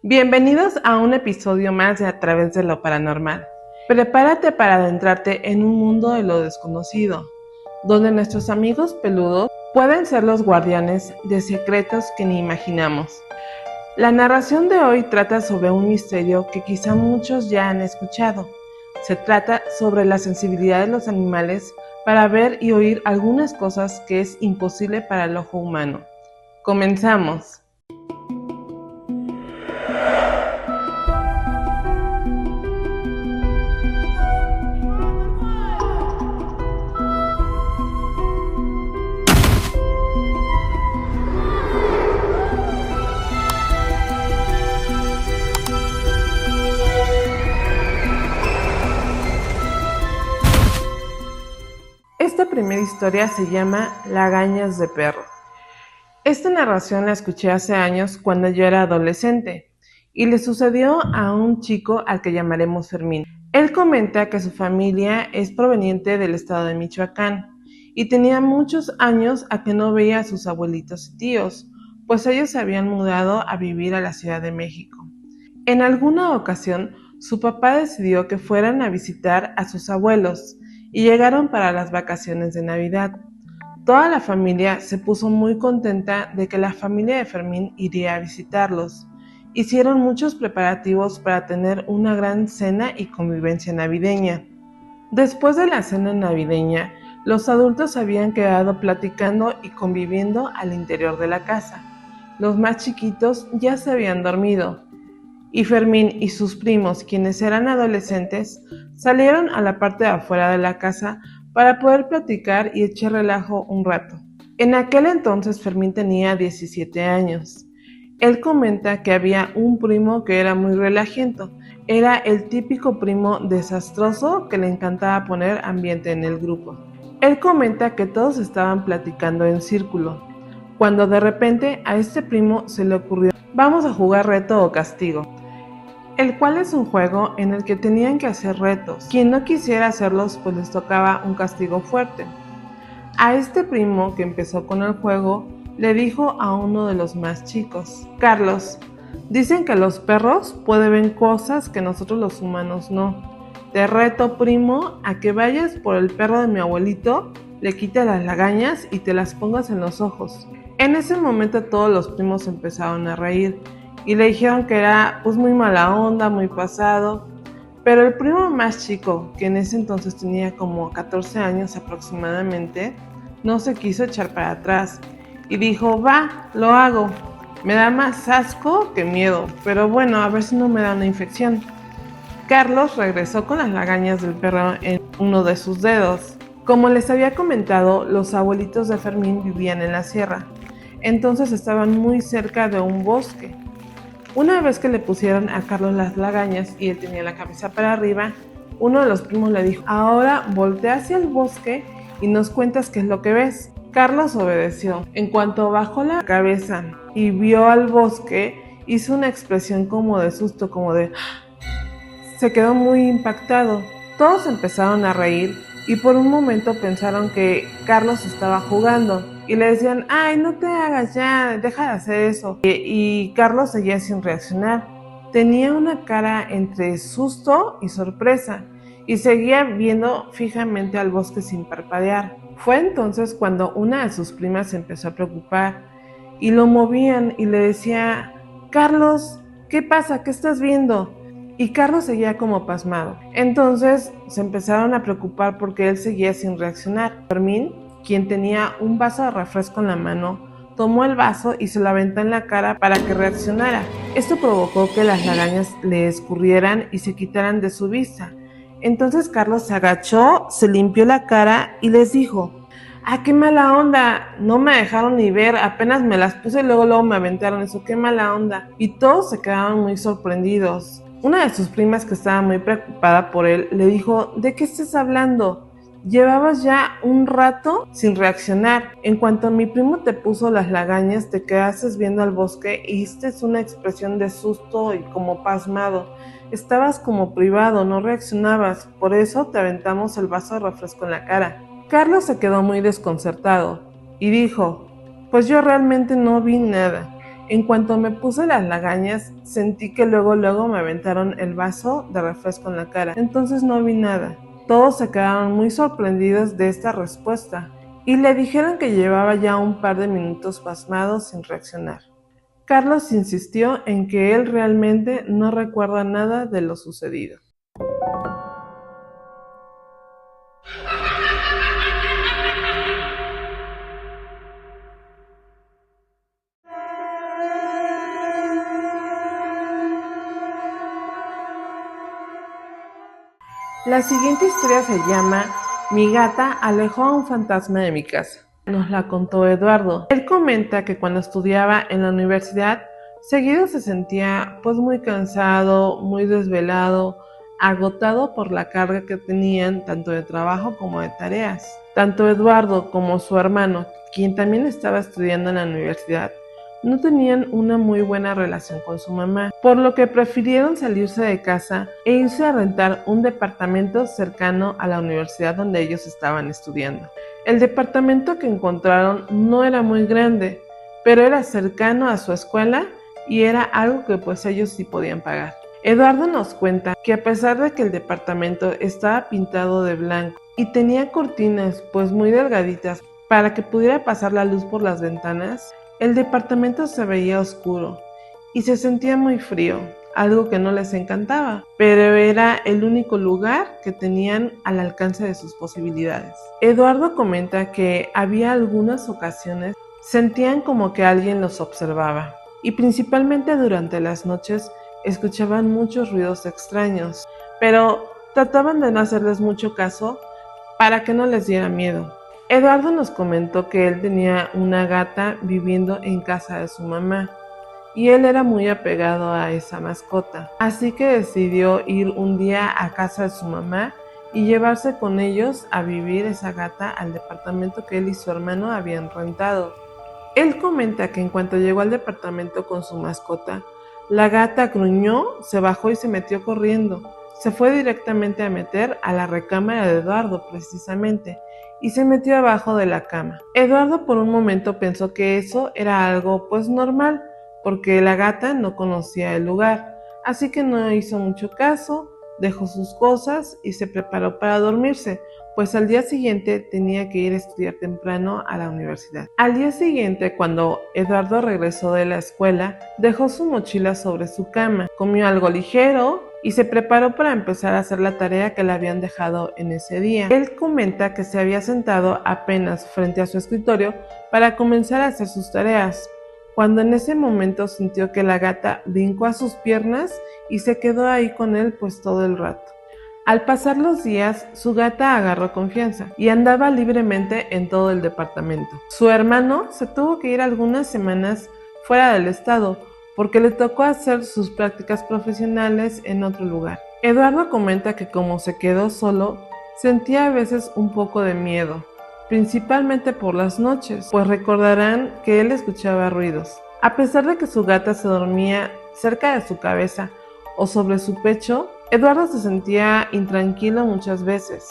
Bienvenidos a un episodio más de A través de lo paranormal. Prepárate para adentrarte en un mundo de lo desconocido, donde nuestros amigos peludos pueden ser los guardianes de secretos que ni imaginamos. La narración de hoy trata sobre un misterio que quizá muchos ya han escuchado. Se trata sobre la sensibilidad de los animales para ver y oír algunas cosas que es imposible para el ojo humano. Comenzamos. Esta primera historia se llama Lagañas de perro. Esta narración la escuché hace años cuando yo era adolescente y le sucedió a un chico al que llamaremos Fermín. Él comenta que su familia es proveniente del estado de Michoacán y tenía muchos años a que no veía a sus abuelitos y tíos, pues ellos se habían mudado a vivir a la Ciudad de México. En alguna ocasión, su papá decidió que fueran a visitar a sus abuelos y llegaron para las vacaciones de Navidad. Toda la familia se puso muy contenta de que la familia de Fermín iría a visitarlos. Hicieron muchos preparativos para tener una gran cena y convivencia navideña. Después de la cena navideña, los adultos habían quedado platicando y conviviendo al interior de la casa. Los más chiquitos ya se habían dormido, y Fermín y sus primos, quienes eran adolescentes, salieron a la parte de afuera de la casa para poder platicar y echar relajo un rato. En aquel entonces Fermín tenía 17 años. Él comenta que había un primo que era muy relajiento. Era el típico primo desastroso que le encantaba poner ambiente en el grupo. Él comenta que todos estaban platicando en círculo, cuando de repente a este primo se le ocurrió: vamos a jugar reto o castigo, el cual es un juego en el que tenían que hacer retos. Quien no quisiera hacerlos, pues les tocaba un castigo fuerte. A este primo que empezó con el juego, le dijo a uno de los más chicos: Carlos, dicen que los perros pueden ver cosas que nosotros los humanos no. Te reto, primo, a que vayas por el perro de mi abuelito, le quites las lagañas y te las pongas en los ojos. En ese momento todos los primos empezaron a reír y le dijeron que era pues muy mala onda, muy pasado. Pero el primo más chico, que en ese entonces tenía como 14 años aproximadamente, no se quiso echar para atrás y dijo: va, lo hago. Me da más asco que miedo, pero bueno, a ver si no me da una infección. Carlos regresó con las lagañas del perro en uno de sus dedos. Como les había comentado, los abuelitos de Fermín vivían en la sierra, entonces estaban muy cerca de un bosque. Una vez que le pusieron a Carlos las lagañas y él tenía la cabeza para arriba, uno de los primos le dijo: ahora voltea hacia el bosque y nos cuentas qué es lo que ves. Carlos obedeció. En cuanto bajó la cabeza y vio al bosque, hizo una expresión como de susto, como de... Se quedó muy impactado. Todos empezaron a reír y por un momento pensaron que Carlos estaba jugando y le decían: ay, no te hagas ya, deja de hacer eso. Y Carlos seguía sin reaccionar. Tenía una cara entre susto y sorpresa y seguía viendo fijamente al bosque sin parpadear. Fue entonces cuando una de sus primas se empezó a preocupar y lo movían y le decía: Carlos, ¿qué pasa? ¿Qué estás viendo? Y Carlos seguía como pasmado. Entonces se empezaron a preocupar porque él seguía sin reaccionar. Fermín, quien tenía un vaso de refresco en la mano, tomó el vaso y se lo aventó en la cara para que reaccionara. Esto provocó que las lagañas le escurrieran y se quitaran de su vista. Entonces Carlos se agachó, se limpió la cara y les dijo: ¡ah, qué mala onda! No me dejaron ni ver, apenas me las puse y luego me aventaron eso, ¡qué mala onda! Y todos se quedaron muy sorprendidos. Una de sus primas, que estaba muy preocupada por él, le dijo: ¿de qué estás hablando? Llevabas ya un rato sin reaccionar. En cuanto mi primo te puso las lagañas, te quedaste viendo al bosque y hiciste una expresión de susto y como pasmado. Estabas como privado, no reaccionabas, por eso te aventamos el vaso de refresco en la cara. Carlos se quedó muy desconcertado y dijo: pues yo realmente no vi nada. En cuanto me puse las lagañas, sentí que luego me aventaron el vaso de refresco en la cara. Entonces no vi nada. Todos se quedaron muy sorprendidos de esta respuesta y le dijeron que llevaba ya un par de minutos pasmados sin reaccionar. Carlos insistió en que él realmente no recuerda nada de lo sucedido. La siguiente historia se llama Mi gata alejó a un fantasma de mi casa. Nos la contó Eduardo. Él comenta que cuando estudiaba en la universidad, seguido se sentía pues muy cansado, muy desvelado, agotado por la carga que tenían tanto de trabajo como de tareas. Tanto Eduardo como su hermano, quien también estaba estudiando en la universidad, no tenían una muy buena relación con su mamá, por lo que prefirieron salirse de casa e irse a rentar un departamento cercano a la universidad donde ellos estaban estudiando. El departamento que encontraron no era muy grande, pero era cercano a su escuela y era algo que pues ellos sí podían pagar. Eduardo nos cuenta que a pesar de que el departamento estaba pintado de blanco y tenía cortinas pues muy delgaditas para que pudiera pasar la luz por las ventanas, el departamento se veía oscuro y se sentía muy frío, algo que no les encantaba, pero era el único lugar que tenían al alcance de sus posibilidades. Eduardo comenta que había algunas ocasiones sentían como que alguien los observaba y principalmente durante las noches escuchaban muchos ruidos extraños, pero trataban de no hacerles mucho caso para que no les diera miedo. Eduardo nos comentó que él tenía una gata viviendo en casa de su mamá y él era muy apegado a esa mascota, así que decidió ir un día a casa de su mamá y llevarse con ellos a vivir esa gata al departamento que él y su hermano habían rentado. Él comenta que en cuanto llegó al departamento con su mascota, la gata gruñó, se bajó y se metió corriendo. Se fue directamente a meter a la recámara de Eduardo precisamente y se metió abajo de la cama. Eduardo por un momento pensó que eso era algo pues normal porque la gata no conocía el lugar, así que no hizo mucho caso, dejó sus cosas y se preparó para dormirse, pues al día siguiente tenía que ir a estudiar temprano a la universidad. Al día siguiente, cuando Eduardo regresó de la escuela, dejó su mochila sobre su cama, comió algo ligero y se preparó para empezar a hacer la tarea que le habían dejado en ese día. Él comenta que se había sentado apenas frente a su escritorio para comenzar a hacer sus tareas, cuando en ese momento sintió que la gata brincó a sus piernas y se quedó ahí con él pues todo el rato. Al pasar los días, su gata agarró confianza y andaba libremente en todo el departamento. Su hermano se tuvo que ir algunas semanas fuera del estado porque le tocó hacer sus prácticas profesionales en otro lugar. Eduardo comenta que como se quedó solo, sentía a veces un poco de miedo, principalmente por las noches, pues recordarán que él escuchaba ruidos. A pesar de que su gata se dormía cerca de su cabeza o sobre su pecho, Eduardo se sentía intranquilo muchas veces.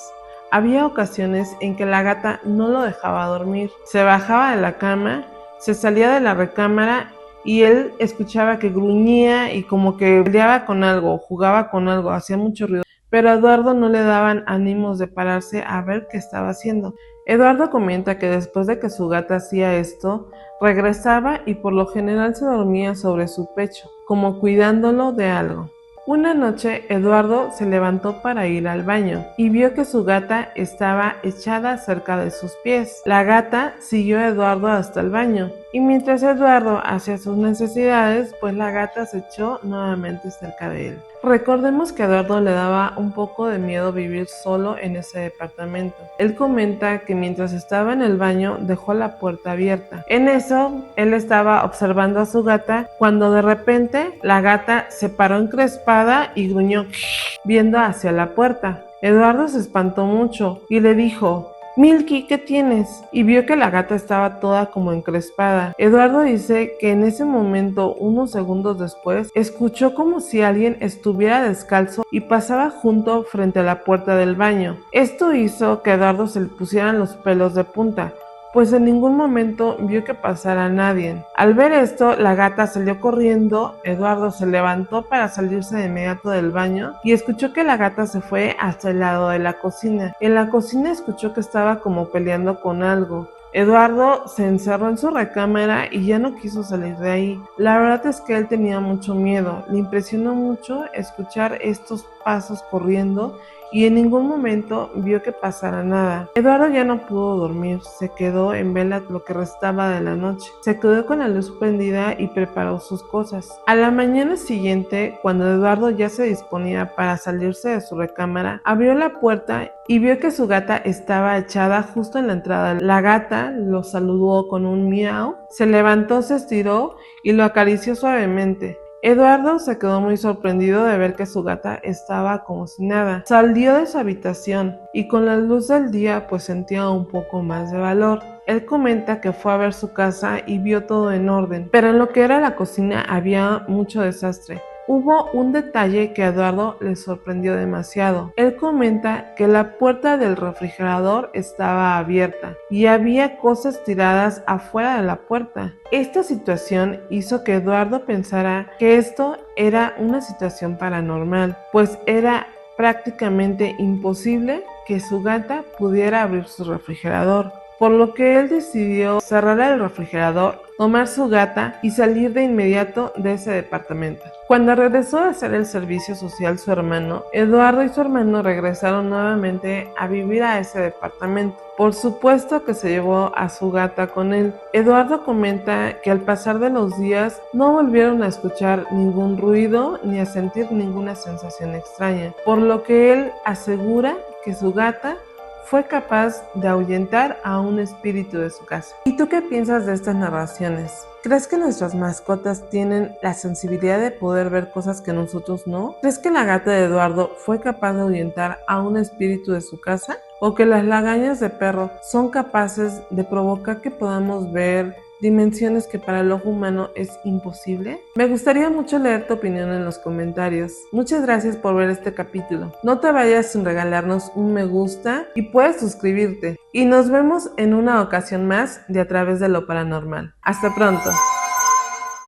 Había ocasiones en que la gata no lo dejaba dormir. Se bajaba de la cama, se salía de la recámara y él escuchaba que gruñía y como que peleaba con algo, jugaba con algo, hacía mucho ruido. Pero a Eduardo no le daban ánimos de pararse a ver qué estaba haciendo. Eduardo comenta que después de que su gata hacía esto, regresaba y por lo general se dormía sobre su pecho, como cuidándolo de algo. Una noche Eduardo se levantó para ir al baño y vio que su gata estaba echada cerca de sus pies. La gata siguió a Eduardo hasta el baño y mientras Eduardo hacía sus necesidades, pues la gata se echó nuevamente cerca de él. Recordemos que a Eduardo le daba un poco de miedo vivir solo en ese departamento. Él comenta que mientras estaba en el baño dejó la puerta abierta. En eso, él estaba observando a su gata cuando de repente la gata se paró encrespada y gruñó viendo hacia la puerta. Eduardo se espantó mucho y le dijo: Milky, ¿qué tienes? Y vio que la gata estaba toda como encrespada. Eduardo dice que en ese momento, unos segundos después, escuchó como si alguien estuviera descalzo y pasaba junto frente a la puerta del baño. Esto hizo que a Eduardo se le pusieran los pelos de punta, pues en ningún momento vio que pasara a nadie. Al ver esto, la gata salió corriendo. Eduardo se levantó para salirse de inmediato del baño y escuchó que la gata se fue hasta el lado de la cocina. En la cocina escuchó que estaba como peleando con algo. Eduardo se encerró en su recámara y ya no quiso salir de ahí. La verdad es que él tenía mucho miedo. Le impresionó mucho escuchar estos pasos corriendo y en ningún momento vio que pasara nada. Eduardo ya no pudo dormir, se quedó en vela lo que restaba de la noche. Se quedó con la luz prendida y preparó sus cosas. A la mañana siguiente, cuando Eduardo ya se disponía para salirse de su recámara, abrió la puerta y vio que su gata estaba echada justo en la entrada. La gata lo saludó con un miau, se levantó, se estiró y lo acarició suavemente. Eduardo se quedó muy sorprendido de ver que su gata estaba como si nada. Salió de su habitación y con la luz del día pues sentía un poco más de valor. Él comenta que fue a ver su casa y vio todo en orden, pero en lo que era la cocina había mucho desastre. Hubo un detalle que a Eduardo le sorprendió demasiado. Él comenta que la puerta del refrigerador estaba abierta y había cosas tiradas afuera de la puerta. Esta situación hizo que Eduardo pensara que esto era una situación paranormal, pues era prácticamente imposible que su gata pudiera abrir su refrigerador. Por lo que él decidió cerrar el refrigerador, tomar su gata y salir de inmediato de ese departamento. Cuando regresó a hacer el servicio social su hermano, Eduardo y su hermano regresaron nuevamente a vivir a ese departamento. Por supuesto que se llevó a su gata con él. Eduardo comenta que al pasar de los días no volvieron a escuchar ningún ruido ni a sentir ninguna sensación extraña, por lo que él asegura que su gata fue capaz de ahuyentar a un espíritu de su casa. ¿Y tú qué piensas de estas narraciones? ¿Crees que nuestras mascotas tienen la sensibilidad de poder ver cosas que nosotros no? ¿Crees que la gata de Eduardo fue capaz de ahuyentar a un espíritu de su casa? ¿O que las lagañas de perro son capaces de provocar que podamos ver dimensiones que para el ojo humano es imposible? Me gustaría mucho leer tu opinión en los comentarios. Muchas gracias por ver este capítulo. No te vayas sin regalarnos un me gusta y puedes suscribirte. Y nos vemos en una ocasión más de A Través de lo Paranormal. Hasta pronto.